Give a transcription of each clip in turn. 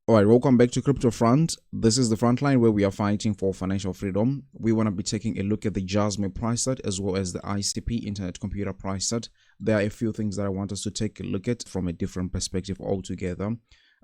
All right, welcome back to Crypto Front. This is the front line where we are fighting for financial freedom. We want to be taking a look at the Jasmy price chart as well as the ICP Internet Computer price chart. There are a few things that I want us to take a look at from a different perspective altogether.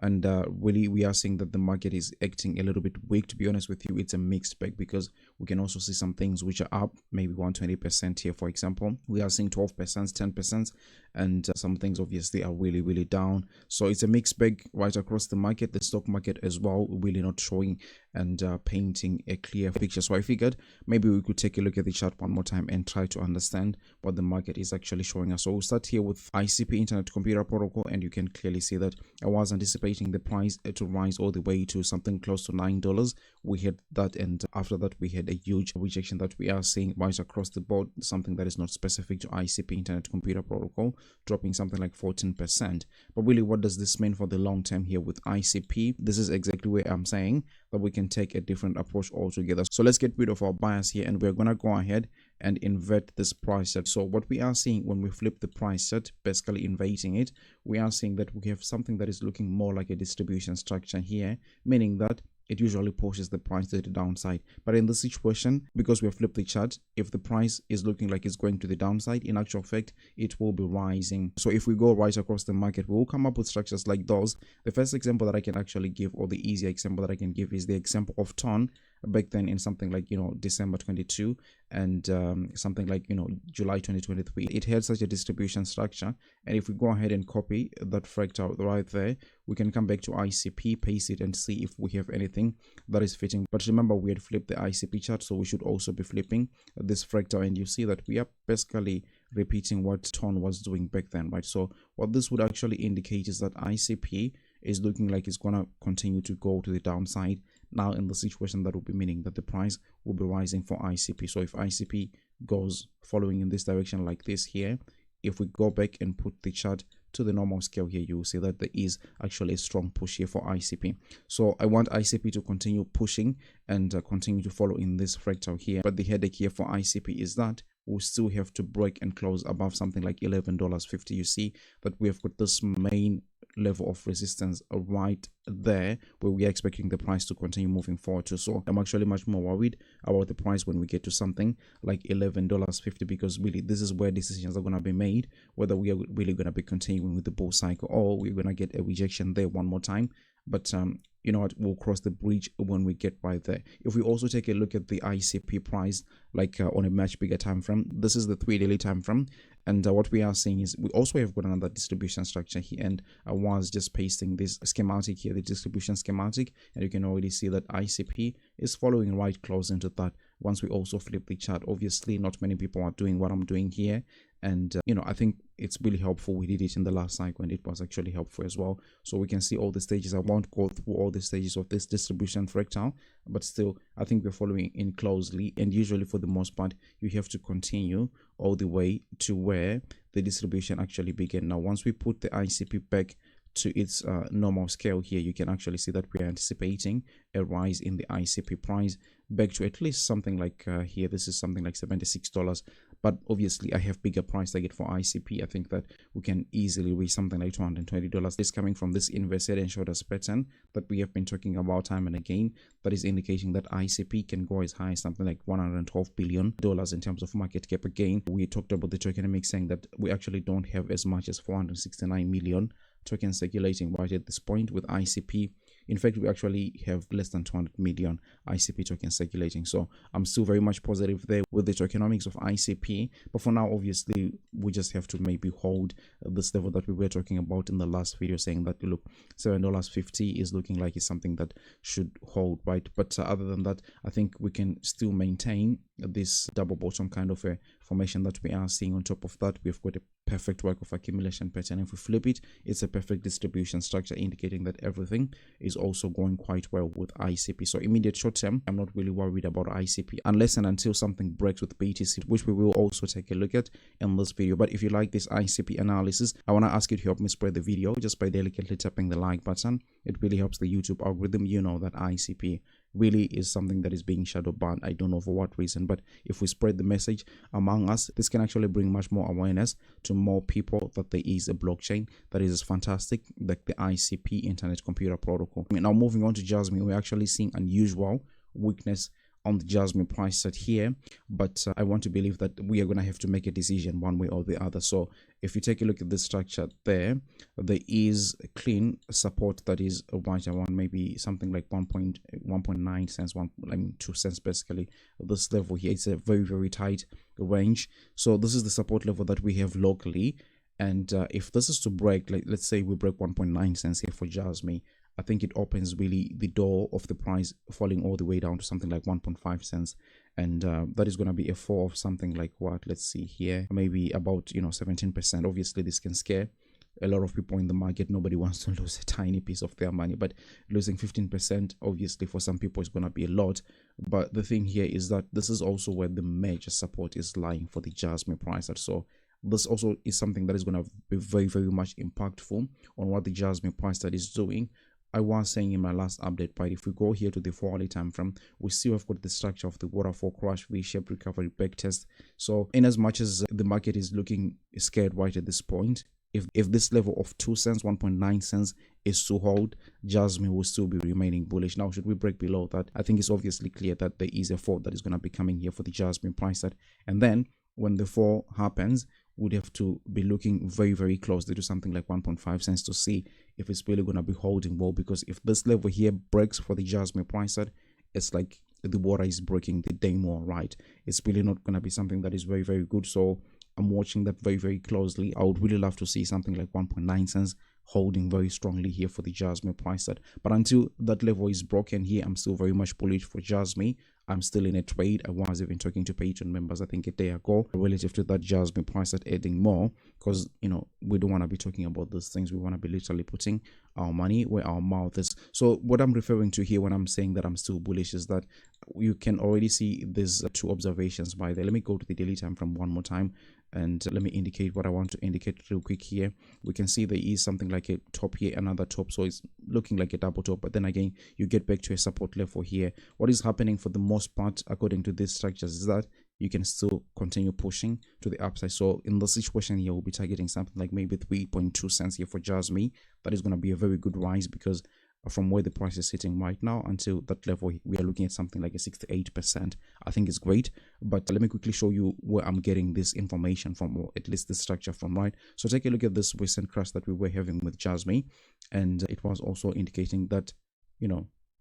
And really, we are seeing that the market is acting a little bit weak. To be honest with you, it's a mixed bag because we can also see some things which are up, maybe 120% here, for example. We are seeing 12%, 10%, and some things obviously are really down. So it's a mixed bag right across the market. The stock market as well, really not showing and painting a clear picture. So I figured maybe we could take a look at the chart one more time and try to understand what the market is actually showing us. So we'll start here with ICP Internet Computer Protocol, and you can clearly see that I was anticipating the price to rise all the way to something close to $9. We hit that, and after that we had a huge rejection that we are seeing right across the board, something that is not specific to ICP Internet Computer Protocol, dropping something like 14%. But really, what does this mean for the long term here with ICP? This is exactly where I'm saying that we can take a different approach altogether. So let's get rid of our bias here, and we're gonna go ahead and invert this price chart. So what we are seeing when we flip the price chart, basically inverting it, we are seeing that we have something that is looking more like a distribution structure here, meaning that it usually pushes the price to the downside. But in this situation, because we have flipped the chart, if the price is looking like it's going to the downside, in actual fact, it will be rising. So if we go right across the market, we will come up with structures like those. The first example that I can actually give, or the easier example that I can give, is the example of TON back then in something like, December 22 and something like, July 2023. It had such a distribution structure. And if we go ahead and copy that fractal right there, we can come back to ICP, paste it, and see if we have anything that is fitting. But remember, we had flipped the ICP chart, so we should also be flipping this fractal, and you see that we are basically repeating what TON was doing back then, right? So what this would actually indicate is that ICP is looking like it's gonna continue to go to the downside. Now in the situation, that will be meaning that the price will be rising for ICP. So if ICP goes following in this direction like this here, if we go back and put the chart to the normal scale here, you will see that there is actually a strong push here for ICP. So I want ICP to continue pushing and continue to follow in this fractal here. But the headache here for ICP is that we'll still have to break and close above something like $11.50. You see that we have got this main level of resistance right there where we are expecting the price to continue moving forward to. So I'm actually much more worried about the price when we get to something like $11.50, because really this is where decisions are going to be made, whether we are really going to be continuing with the bull cycle or we're going to get a rejection there one more time. But you know what, we'll cross the bridge when we get right there. If we also take a look at the ICP price, like on a much bigger time frame, this is the 3-daily time frame, and what we are seeing is we also have got another distribution structure here, and I was just pasting this schematic here, the distribution schematic, and you can already see that ICP is following right close into that. Once we also flip the chart, obviously not many people are doing what I'm doing here, and I think it's really helpful. We did it in the last cycle and it was actually helpful as well. So we can see all the stages. I won't go through all the stages of this distribution fractal, but still I think we're following in closely, and usually for the most part you have to continue all the way to where the distribution actually began. Now once we put the ICP back to its normal scale here, you can actually see that we are anticipating a rise in the ICP price back to at least something like here, this is something like $76. But obviously I have bigger price target for ICP. I think that we can easily reach something like $220. This coming from this inverted and shoulders pattern that we have been talking about time and again, that is indicating that ICP can go as high as something like $112 billion in terms of market cap. Again, we talked about the tokenomics, saying that we actually don't have as much as 469 million tokens circulating right at this point with ICP. In fact, we actually have less than 200 million ICP tokens circulating. So I'm still very much positive there with the tokenomics of ICP. But for now, obviously, we just have to maybe hold this level that we were talking about in the last video, saying that, look, $7.50 is looking like it's something that should hold, right? But other than that, I think we can still maintain this double bottom kind of a formation that we are seeing. On top of that, we've got a perfect work of accumulation pattern. If we flip it, it's a perfect distribution structure, indicating that everything is also going quite well with ICP. So immediate short term, I'm not really worried about ICP unless and until something breaks with BTC, which we will also take a look at in this video. But if you like this ICP analysis, I want to ask you to help me spread the video just by delicately tapping the like button. It really helps the YouTube algorithm. You know that ICP really is something that is being shadow banned. I don't know for what reason, but if we spread the message among us, this can actually bring much more awareness to more people that there is a blockchain that is fantastic, like the ICP, Internet Computer Protocol. Now moving on to Jasmy, we're actually seeing unusual weakness on the Jasmy price set here, but I want to believe that we are going to have to make a decision one way or the other. So if you take a look at the structure there is a clean support that is right around maybe something like 1.9 cents, 2 cents basically. This level here, it's a very tight range. So this is the support level that we have locally, and if this is to break, like let's say we break 1.9 cents here for Jasmy, I think it opens really the door of the price falling all the way down to something like 1.5 cents, and that is going to be a fall of something like what, let's see here, maybe about 17%. Obviously this can scare a lot of people in the market. Nobody wants to lose a tiny piece of their money, but losing 15% obviously for some people is going to be a lot. But the thing here is that this is also where the major support is lying for the Jasmy price. So this also is something that is going to be very much impactful on what the Jasmy price that is doing. I was saying in my last update, but if we go here to the 4-hourly time frame, we still have got the structure of the waterfall crash, V-shaped recovery, back test. So in as much as the market is looking scared right at this point, if this level of 2 cents, 1.9 cents is to hold, Jasmy will still be remaining bullish. Now, should we break below that, I think it's obviously clear that there is a fall that is going to be coming here for the Jasmy price set. And then when the fall happens, we'd have to be looking very closely to something like 1.5 cents to see if it's really going to be holding well, because if this level here breaks for the Jasmy price set, it's like the water is breaking the dam, right? It's really not going to be something that is very good. So I'm watching that very closely. I would really love to see something like 1.9 cents holding very strongly here for the Jasmy price set. But until that level is broken here, I'm still very much bullish for Jasmy. I'm still in a trade. I was even talking to Patreon members, I think a day ago, relative to that Jasmy price set adding more, because we don't want to be talking about these things. We want to be literally putting our money where our mouth is. So what I'm referring to here when I'm saying that I'm still bullish is that you can already see these two observations by there. Let me go to the daily time frame one more time, and let me indicate what I want to indicate real quick here. We can see there is something like a top here, another top, so it's looking like a double top, but then again you get back to a support level here. What is happening for the most part according to these structures is that you can still continue pushing to the upside. So in the situation here, we'll be targeting something like maybe 3.2 cents here for Jasmy. That is going to be a very good rise, because from where the price is sitting right now until that level, we are looking at something like a 68%. I think it's great, but let me quickly show you where I'm getting this information from, or at least the structure from, right? So take a look at this recent crash that we were having with Jasmy, and it was also indicating that,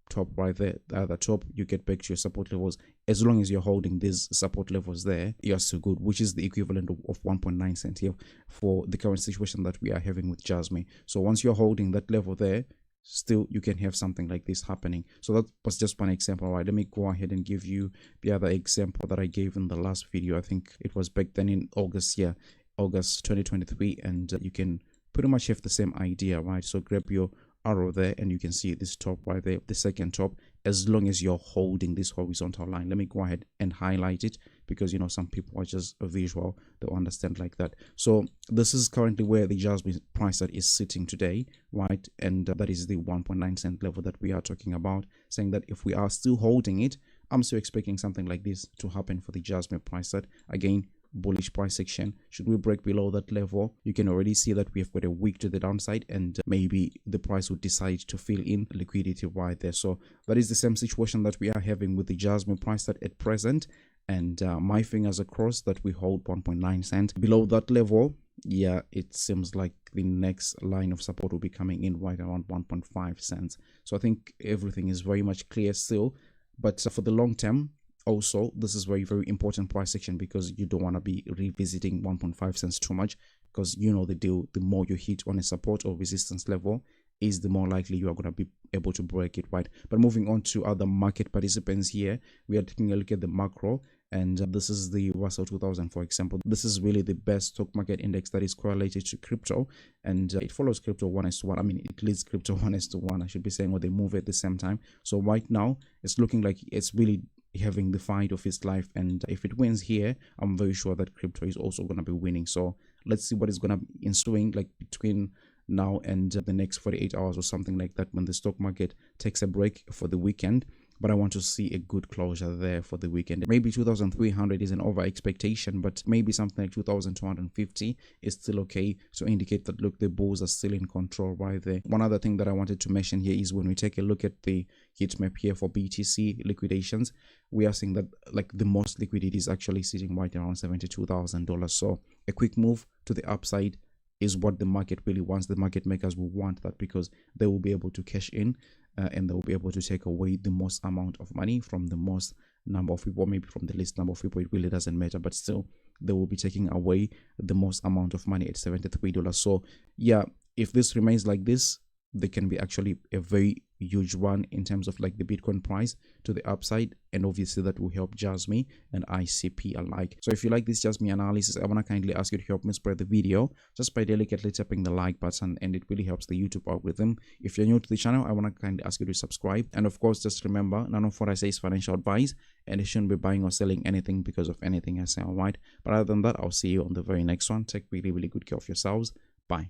top right there, the other top, you get back to your support levels. As long as you're holding these support levels there, you're still good, which is the equivalent of 1.9 cents here for the current situation that we are having with Jasmy. So once you're holding that level there, still you can have something like this happening. So that was just one example, right? Let me go ahead and give you the other example that I gave in the last video. I think it was back then in August 2023, and you can pretty much have the same idea, right? So grab your arrow there and you can see this top right there, the second top, as long as you're holding this horizontal line. Let me go ahead and highlight it, because some people are just visual, they'll understand like that. So this is currently where the Jasmy price that is sitting today, right? And that is the 1.9 cent level that we are talking about, saying that if we are still holding it, I'm still expecting something like this to happen for the Jasmy price set. Again, bullish price section. Should we break below that level, you can already see that we have got a wick to the downside, and maybe the price would decide to fill in liquidity right there. So that is the same situation that we are having with the Jasmy price at present, and my fingers across that we hold 1.9 cents below that level. Yeah, it seems like the next line of support will be coming in right around 1.5 cents. So I think everything is very much clear still, but for the long term, also, this is very important price section, because you don't want to be revisiting 1.5 cents too much, because the deal, the more you hit on a support or resistance level is the more likely you are going to be able to break it, right? But moving on to other market participants here, we are taking a look at the macro, and this is the Russell 2000, for example. This is really the best stock market index that is correlated to crypto, and it follows crypto 1:1. I mean, it leads crypto 1:1, I should be saying, or they move at the same time. So right now it's looking like it's really having the fight of its life, and if it wins here, I'm very sure that crypto is also going to be winning. So let's see what is going to be ensuing, like between now and the next 48 hours or something like that, when the stock market takes a break for the weekend. but I want to see a good closure there for the weekend. Maybe 2,300 is an over expectation, but maybe something like 2,250 is still okay to indicate that, look, the bulls are still in control right there. One other thing that I wanted to mention here is when we take a look at the heat map here for BTC liquidations, we are seeing that like the most liquidity is actually sitting right around $72,000. So a quick move to the upside is what the market really wants. The market makers will want that because they will be able to cash in and they will be able to take away the most amount of money from the most number of people, maybe from the least number of people. It really doesn't matter, but still they will be taking away the most amount of money at $73. So yeah, if this remains like this, there can be actually a very huge run in terms of like the Bitcoin price to the upside, and obviously that will help Jasmy and ICP alike. So if you like this Jasmy analysis, I want to kindly ask you to help me spread the video just by delicately tapping the like button, and it really helps the YouTube algorithm. If you're new to the channel, I want to kindly ask you to subscribe, and of course just remember, none of what I say is financial advice, and you shouldn't be buying or selling anything because of anything I say. Alright, but other than that, I'll see you on the very next one. Take really good care of yourselves. Bye.